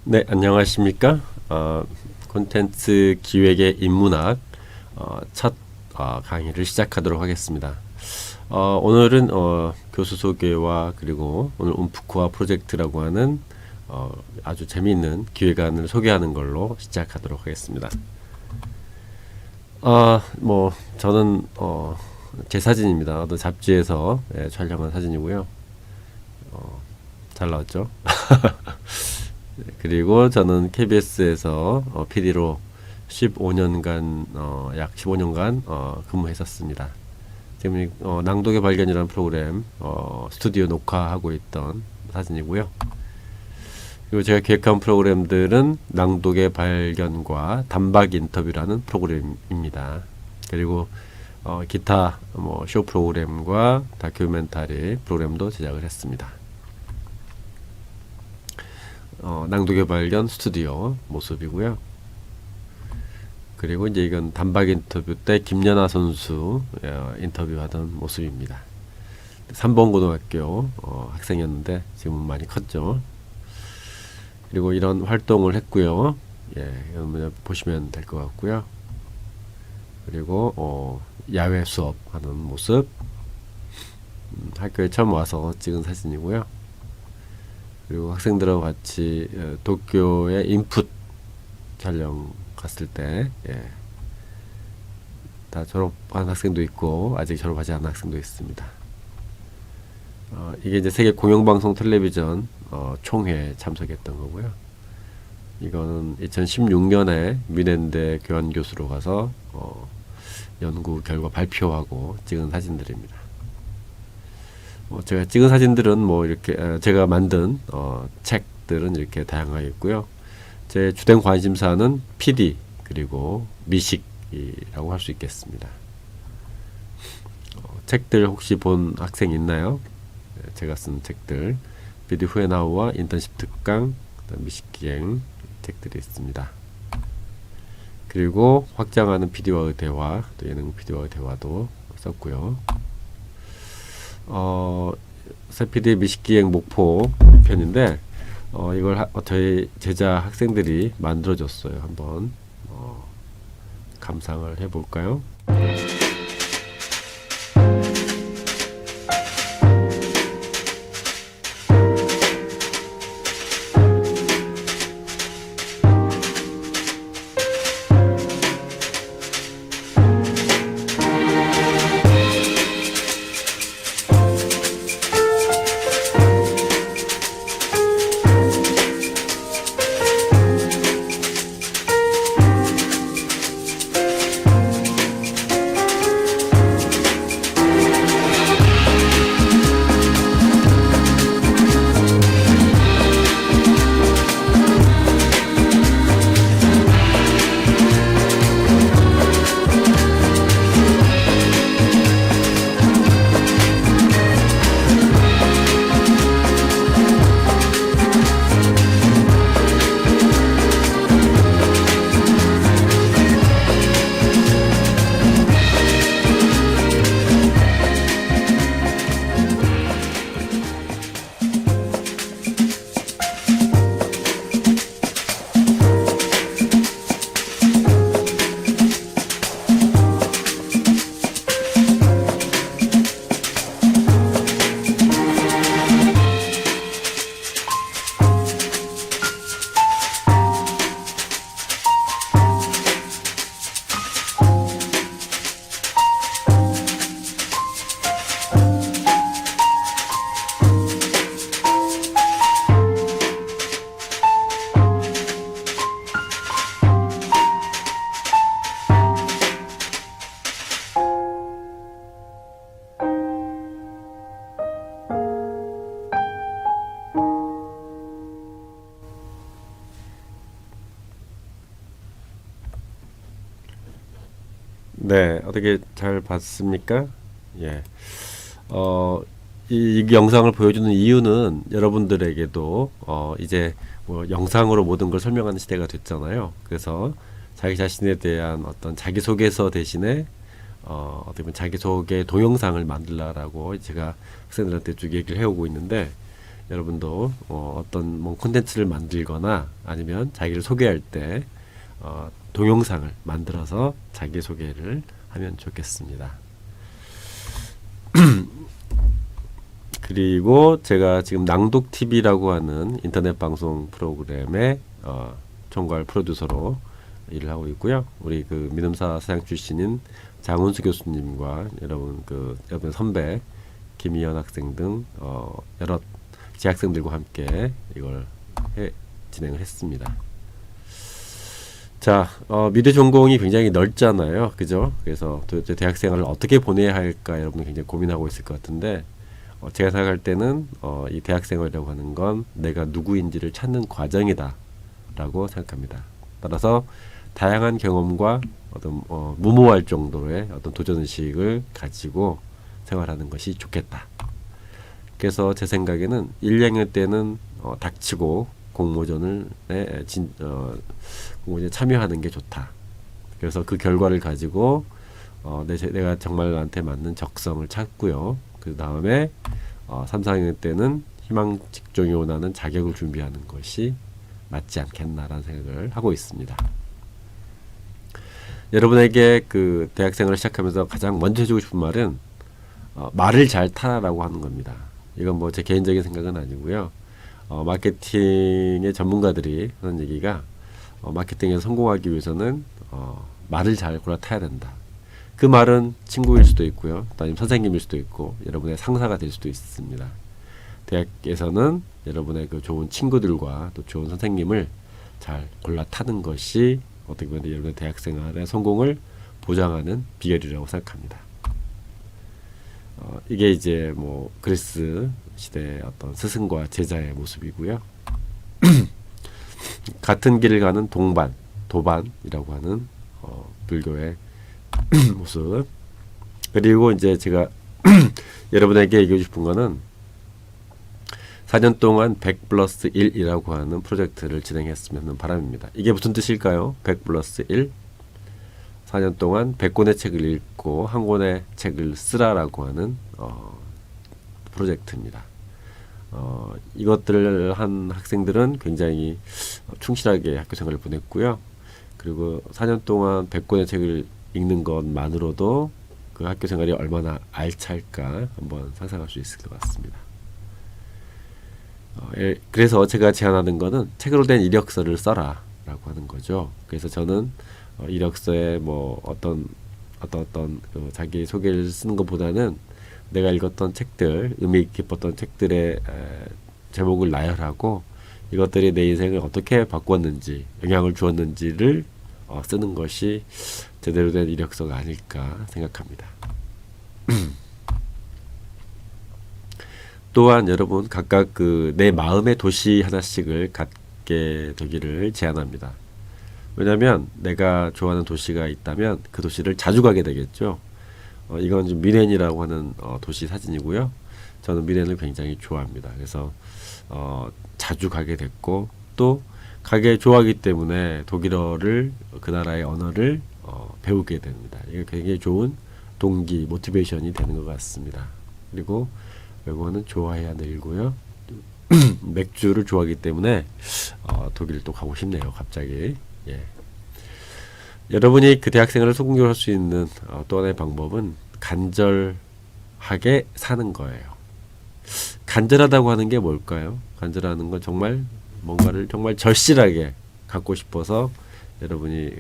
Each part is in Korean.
네, 안녕하십니까? 콘텐츠 기획의 인문학 첫 강의를 시작하도록 하겠습니다. 오늘은 교수 소개와 그리고 오늘 움프코아 프로젝트라고 하는 아주 재미있는 기획안을 소개하는 걸로 시작하도록 하겠습니다. 저는 제 사진입니다. 어떤 잡지에서 촬영한 사진이고요. 잘 나왔죠? 그리고 저는 KBS에서 PD로 15년간 약 15년간 근무했었습니다. 지금 낭독의 발견이라는 프로그램 스튜디오 녹화하고 있던 사진이고요. 그리고 제가 기획한 프로그램들은 낭독의 발견과 단박 인터뷰라는 프로그램입니다. 그리고 기타 쇼 프로그램과 다큐멘터리 프로그램도 제작을 했습니다. 낭독의 발견 스튜디오 모습이고요. 그리고 이제 이건 단박 인터뷰 때 김연아 선수 인터뷰하던 모습입니다. 3번 고등학교 학생이었는데 지금은 많이 컸죠. 그리고 이런 활동을 했고요. 보시면 될 것 같고요. 그리고 야외 수업하는 모습, 학교에 처음 와서 찍은 사진이고요. 그리고 학생들하고 같이 도쿄에 인풋 촬영 갔을 때 다 졸업한 학생도 있고 아직 졸업하지 않은 학생도 있습니다. 이게 이제 세계 공영방송 텔레비전 총회 참석했던 거고요. 이거는 2016년에 미넨대 교환 교수로 가서 연구 결과 발표하고 찍은 사진들입니다. 제가 찍은 사진들은 이렇게 제가 만든 책들은 이렇게 다양하게 있고요. 제 주된 관심사는 PD 그리고 미식이라고 할 수 있겠습니다. 책들 혹시 본 학생 있나요? 제가 쓴 책들 PD 후에나우와 인턴십 특강, 미식기행 책들이 있습니다. 그리고 확장하는 PD와의 대화, 또 예능 PD와의 대화도 썼고요. 세피디 미식기행 목포 편인데 이걸 저희 제자 학생들이 만들어줬어요. 한번 감상을 해볼까요? 네, 어떻게 잘 봤습니까? 예. 이 영상을 보여주는 이유는 여러분들에게도 이제 영상으로 모든 걸 설명하는 시대가 됐잖아요. 그래서 자기 자신에 대한 어떤 자기소개서 대신에 어떻게 보면 자기소개 동영상을 만들라라고 제가 학생들한테 쭉 얘기를 해오고 있는데, 여러분도 어떤 뭐 콘텐츠를 만들거나 아니면 자기를 소개할 때 동영상을 만들어서 자기소개를 하면 좋겠습니다. 그리고 제가 지금 낭독TV라고 하는 인터넷 방송 프로그램의 총괄 프로듀서로 일을 하고 있고요. 우리 그 민음사 사장 출신인 장훈수 교수님과 여러분 선배 김희연 학생 등 여러 재학생들과 함께 이걸 진행을 했습니다. 자, 미래 전공이 굉장히 넓잖아요. 그죠? 그래서 도대체 대학생활을 어떻게 보내야 할까 여러분 굉장히 고민하고 있을 것 같은데, 제가 생각할 때는 이 대학생활이라고 하는 건 내가 누구인지를 찾는 과정이다 라고 생각합니다. 따라서 다양한 경험과 어떤 무모할 정도의 어떤 도전의식을 가지고 생활하는 것이 좋겠다. 그래서 제 생각에는 1학년 때는 닥치고 공모전에 참여하는 게 좋다. 그래서 그 결과를 가지고 내가 정말 나한테 맞는 적성을 찾고요. 그 다음에 3, 4학년 때는 희망 직종이 원하는 자격을 준비하는 것이 맞지 않겠나라는 생각을 하고 있습니다. 여러분에게 그 대학생활을 시작하면서 가장 먼저 해주고 싶은 말은 말을 잘 타라라고 하는 겁니다. 이건 뭐 제 개인적인 생각은 아니고요. 마케팅의 전문가들이 하는 얘기가 마케팅에서 성공하기 위해서는 말을 잘 골라 타야 된다. 그 말은 친구일 수도 있고요. 또 아니면 선생님일 수도 있고 여러분의 상사가 될 수도 있습니다. 대학에서는 여러분의 그 좋은 친구들과 또 좋은 선생님을 잘 골라 타는 것이 어떻게 보면 여러분의 대학생활의 성공을 보장하는 비결이라고 생각합니다. 이게 이제 뭐 그리스 시대의 어떤 스승과 제자의 모습이고요. 같은 길을 가는 도반이라고 하는 불교의 모습. 그리고 이제 제가 여러분에게 얘기하고 싶은 거는 4년 동안 100 플러스 1이라고 하는 프로젝트를 진행했으면 하는 바람입니다. 이게 무슨 뜻일까요? 100 플러스 1. 4년 동안 100권의 책을 읽고 한 권의 책을 쓰라라고 하는 프로젝트입니다. 이것들을 한 학생들은 굉장히 충실하게 학교 생활을 보냈고요. 그리고 4년 동안 100권의 책을 읽는 것만으로도 그 학교 생활이 얼마나 알찰까 한번 상상할 수 있을 것 같습니다. 그래서 제가 제안하는 거는 책으로 된 이력서를 써라 라고 하는 거죠. 그래서 저는 이력서에 뭐 어떤 그 자기 소개를 쓰는 것보다는 내가 읽었던 책들, 의미 깊었던 책들의 제목을 나열하고 이것들이 내 인생을 어떻게 바꿨는지, 영향을 주었는지를 쓰는 것이 제대로 된 이력서가 아닐까 생각합니다. 또한 여러분 각각 그 내 마음의 도시 하나씩을 갖게 되기를 제안합니다. 왜냐하면 내가 좋아하는 도시가 있다면 그 도시를 자주 가게 되겠죠. 이건 좀 미넨이라고 하는 도시 사진이고요. 저는 미넨을 굉장히 좋아합니다. 그래서 자주 가게 됐고 또 가게 좋아하기 때문에 독일어를 그 나라의 언어를 배우게 됩니다. 이게 굉장히 좋은 동기, 모티베이션이 되는 것 같습니다. 그리고 외국어는 좋아해야 늘고요. 맥주를 좋아하기 때문에 독일 또 가고 싶네요. 갑자기. 예. 여러분이 그 대학생활을 성공적으로 할 수 있는 또 하나의 방법은 간절하게 사는 거예요. 간절하다고 하는 게 뭘까요? 간절하는 건 정말 뭔가를 정말 절실하게 갖고 싶어서 여러분이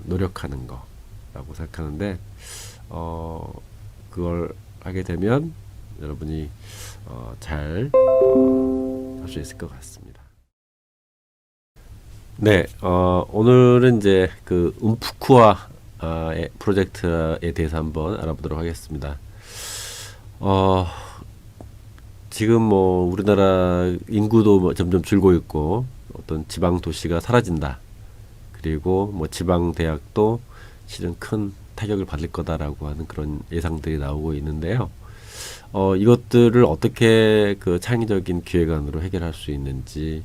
노력하는 거라고 생각하는데 그걸 하게 되면 여러분이 잘 할 수 있을 것 같습니다. 네, 오늘은 이제 그 움푸쿠아 프로젝트에 대해서 한번 알아보도록 하겠습니다. 지금 뭐 우리나라 인구도 뭐 점점 줄고 있고 어떤 지방 도시가 사라진다. 그리고 뭐 지방 대학도 실은 큰 타격을 받을 거다라고 하는 그런 예상들이 나오고 있는데요. 이것들을 어떻게 그 창의적인 기획안으로 해결할 수 있는지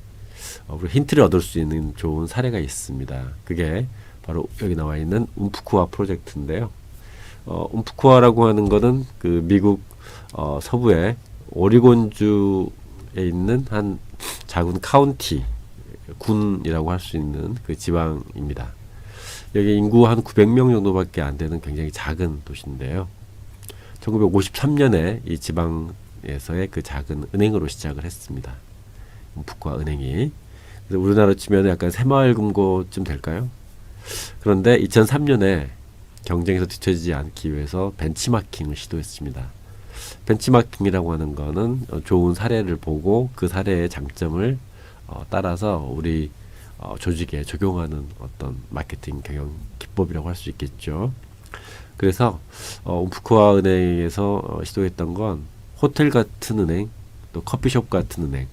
우리 힌트를 얻을 수 있는 좋은 사례가 있습니다. 그게 바로 여기 나와 있는 움푸쿠아 프로젝트인데요. 움푸쿠아라고 하는 것은 그 미국 서부의 오리곤주 있는 한 작은 카운티, 군이라고 할 수 있는 그 지방입니다. 여기 인구 한 900명 정도밖에 안 되는 굉장히 작은 도시인데요. 1953년에 이 지방에서의 그 작은 은행으로 시작을 했습니다. 움푸크와 은행이. 그래서 우리나라로 치면 약간 새마을금고쯤 될까요? 그런데 2003년에 경쟁에서 뒤처지지 않기 위해서 벤치마킹을 시도했습니다. 벤치마킹이라고 하는 거는 좋은 사례를 보고 그 사례의 장점을 따라서 우리 조직에 적용하는 어떤 마케팅 경영 기법이라고 할 수 있겠죠. 그래서 움푸크와 은행에서 시도했던 건 호텔 같은 은행, 또 커피숍 같은 은행,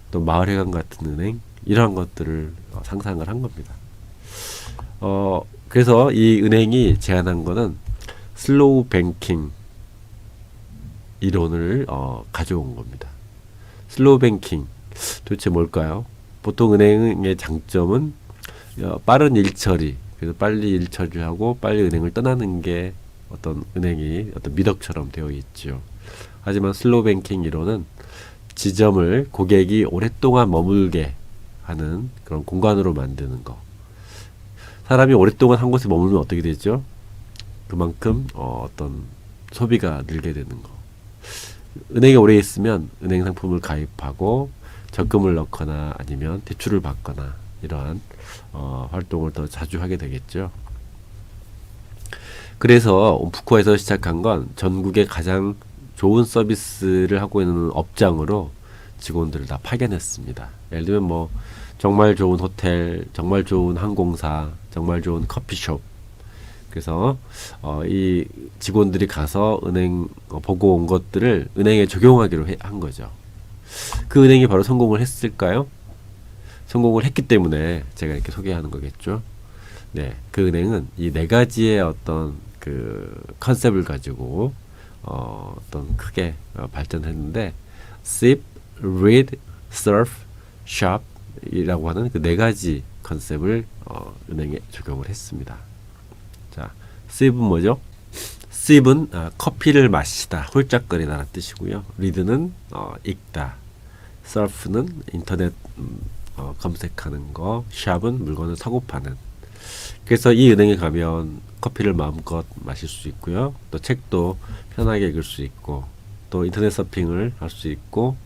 또 마을회관 같은 은행, 이러한 것들을 상상을 한 겁니다. 그래서 이 은행이 제안한 거는 슬로우 뱅킹 이론을 가져온 겁니다. 슬로우 뱅킹 도대체 뭘까요? 보통 은행의 장점은 빠른 일처리, 그래서 빨리 일처리하고 빨리 은행을 떠나는 게 어떤 은행이 어떤 미덕처럼 되어 있죠. 하지만 슬로우 뱅킹 이론은 지점을 고객이 오랫동안 머물게 하는 그런 공간으로 만드는 거. 사람이 오랫동안 한 곳에 머물면 어떻게 되죠? 그만큼 어떤 소비가 늘게 되는 거. 은행에 오래 있으면 은행 상품을 가입하고 적금을 넣거나 아니면 대출을 받거나 이러한 활동을 더 자주 하게 되겠죠. 그래서 움푸크에서 시작한 건 전국의 가장 좋은 서비스를 하고 있는 업장으로 직원들을 다 파견했습니다. 예를 들면 뭐 정말 좋은 호텔, 정말 좋은 항공사, 정말 좋은 커피숍. 그래서 이 직원들이 가서 은행 보고 온 것들을 은행에 적용하기로 한 거죠. 그 은행이 바로 성공을 했을까요? 성공을 했기 때문에 제가 이렇게 소개하는 거겠죠. 네, 그 은행은 이 네 가지의 어떤 그 컨셉을 가지고 어떤 크게 발전했는데 sip, read, surf, shop 이라고 하는 그 네 가지 컨셉을 은행에 적용을 했습니다. 자, sip은 뭐죠? sip은 커피를 마시다, 홀짝거리다라는 뜻이고요. read는 읽다, surf는 인터넷 검색하는 거, shop은 물건을 사고 파는. 그래서 이 은행에 가면 커피를 마음껏 마실 수 있고요. 또 책도 편하게 읽을 수 있고, 또 인터넷 서핑을 할 수 있고,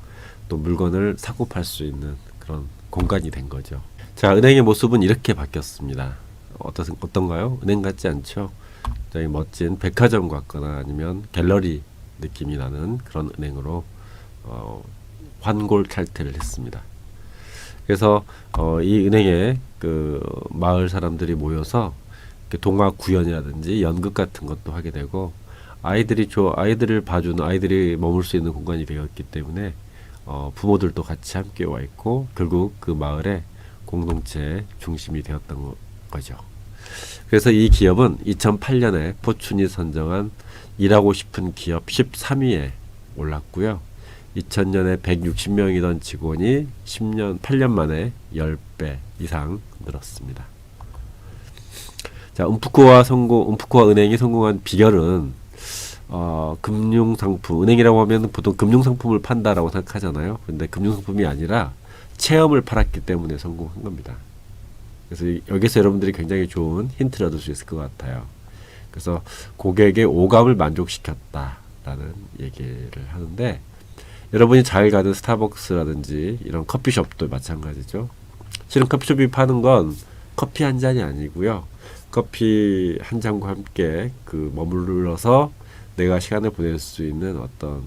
또 물건을 사고 팔 수 있는 그런 공간이 된 거죠. 자, 은행의 모습은 이렇게 바뀌었습니다. 어떤가요? 은행 같지 않죠? 굉장히 멋진 백화점 같거나 아니면 갤러리 느낌이 나는 그런 은행으로 환골탈태를 했습니다. 그래서 이 은행에 그 마을 사람들이 모여서 동화 구연이라든지 연극 같은 것도 하게 되고 아이들을 봐주는 아이들이 머물 수 있는 공간이 되었기 때문에 부모들도 같이 함께 와 있고 결국 그 마을의 공동체 중심이 되었던 거죠. 그래서 이 기업은 2008년에 포춘이 선정한 일하고 싶은 기업 13위에 올랐고요. 2000년에 160명이던 직원이 8년 만에 10배 이상 늘었습니다. 자, 움푸크와 은행이 성공한 비결은 금융상품, 은행이라고 하면 보통 금융상품을 판다라고 생각하잖아요. 근데 금융상품이 아니라 체험을 팔았기 때문에 성공한 겁니다. 그래서 여기서 여러분들이 굉장히 좋은 힌트를 얻을 수 있을 것 같아요. 그래서 고객의 오감을 만족시켰다라는 얘기를 하는데 여러분이 잘 가는 스타벅스라든지 이런 커피숍도 마찬가지죠. 실은 커피숍이 파는 건 커피 한 잔이 아니고요. 커피 한 잔과 함께 그 머물러서 내가 시간을 보낼 수 있는 어떤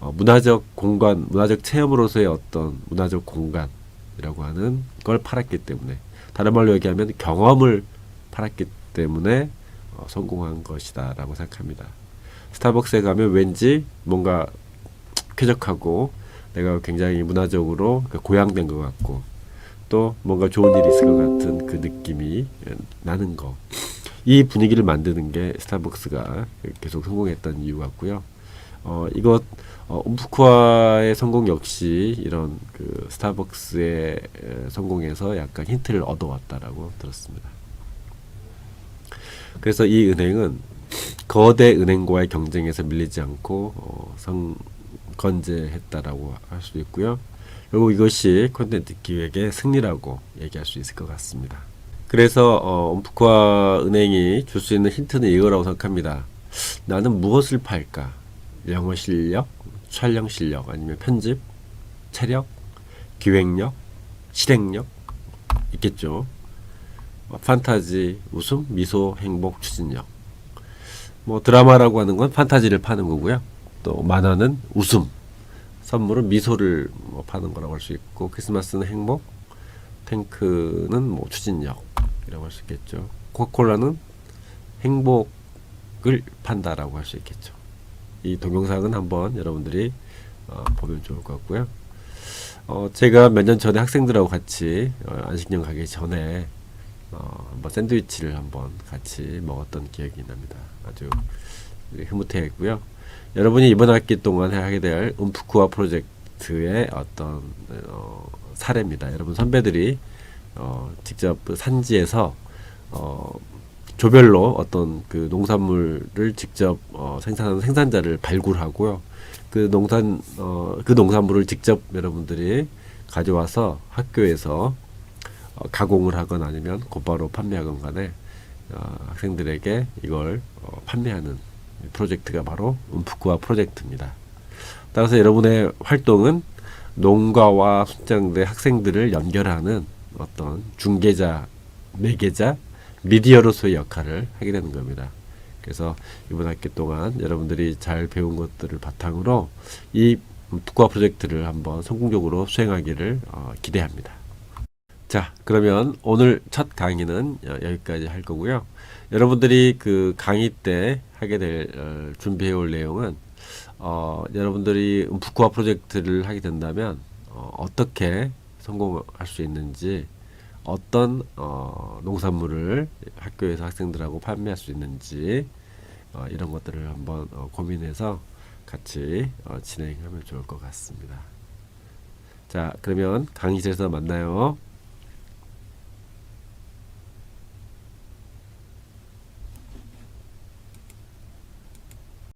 문화적 공간, 문화적 체험으로서의 어떤 문화적 공간이라고 하는 걸 팔았기 때문에, 다른 말로 얘기하면 경험을 팔았기 때문에 성공한 것이다 라고 생각합니다. 스타벅스에 가면 왠지 뭔가 쾌적하고 내가 굉장히 문화적으로 고양된 것 같고 또 뭔가 좋은 일이 있을 것 같은 그 느낌이 나는 거, 이 분위기를 만드는 게 스타벅스가 계속 성공했던 이유 같고요. 움푸크와의 성공 역시 이런 그 스타벅스의 성공에서 약간 힌트를 얻어왔다라고 들었습니다. 그래서 이 은행은 거대 은행과의 경쟁에서 밀리지 않고 건재했다라고 할 수도 있고요. 그리고 이것이 콘텐츠 기획의 승리라고 얘기할 수 있을 것 같습니다. 그래서 움프과 은행이 줄 수 있는 힌트는 이거라고 생각합니다. 나는 무엇을 팔까? 영어 실력, 촬영 실력, 아니면 편집, 체력, 기획력, 실행력 있겠죠. 판타지, 웃음, 미소, 행복, 추진력. 뭐 드라마라고 하는 건 판타지를 파는 거고요. 또 만화는 웃음, 선물은 미소를 뭐 파는 거라고 할 수 있고, 크리스마스는 행복, 탱크는 뭐 추진력이라고 할 수 있겠죠. 코카콜라는 행복을 판다라고 할 수 있겠죠. 이 동영상은 한번 여러분들이 보면 좋을 것 같고요. 제가 몇 년 전에 학생들하고 같이 안식년 가기 전에 한번 샌드위치를 한번 같이 먹었던 기억이 납니다. 아주 흐뭇해했고요. 여러분이 이번 학기 동안 하게 될 움프쿠아 프로젝트의 어떤 사례입니다. 여러분 선배들이 직접 산지에서 조별로 어떤 그 농산물을 직접 생산하는 생산자를 발굴하고요. 그 농산물을 직접 여러분들이 가져와서 학교에서 가공을 하거나 아니면 곧바로 판매하건 간에 학생들에게 이걸 판매하는 프로젝트가 바로 움프쿠아 프로젝트입니다. 따라서 여러분의 활동은 농가와 순장대 학생들을 연결하는 어떤 중개자, 매개자, 미디어로서의 역할을 하게 되는 겁니다. 그래서 이번 학기 동안 여러분들이 잘 배운 것들을 바탕으로 이 움프쿠아 프로젝트를 한번 성공적으로 수행하기를 기대합니다. 자, 그러면 오늘 첫 강의는 여기까지 할 거고요. 여러분들이 그 강의 때 하게 될 준비해 올 내용은 여러분들이 움프쿠아 프로젝트를 하게 된다면 어떻게 성공할 수 있는지, 어떤 농산물을 학교에서 학생들하고 판매할 수 있는지 이런 것들을 한번 고민해서 같이 진행하면 좋을 것 같습니다. 자, 그러면 강의실에서 만나요.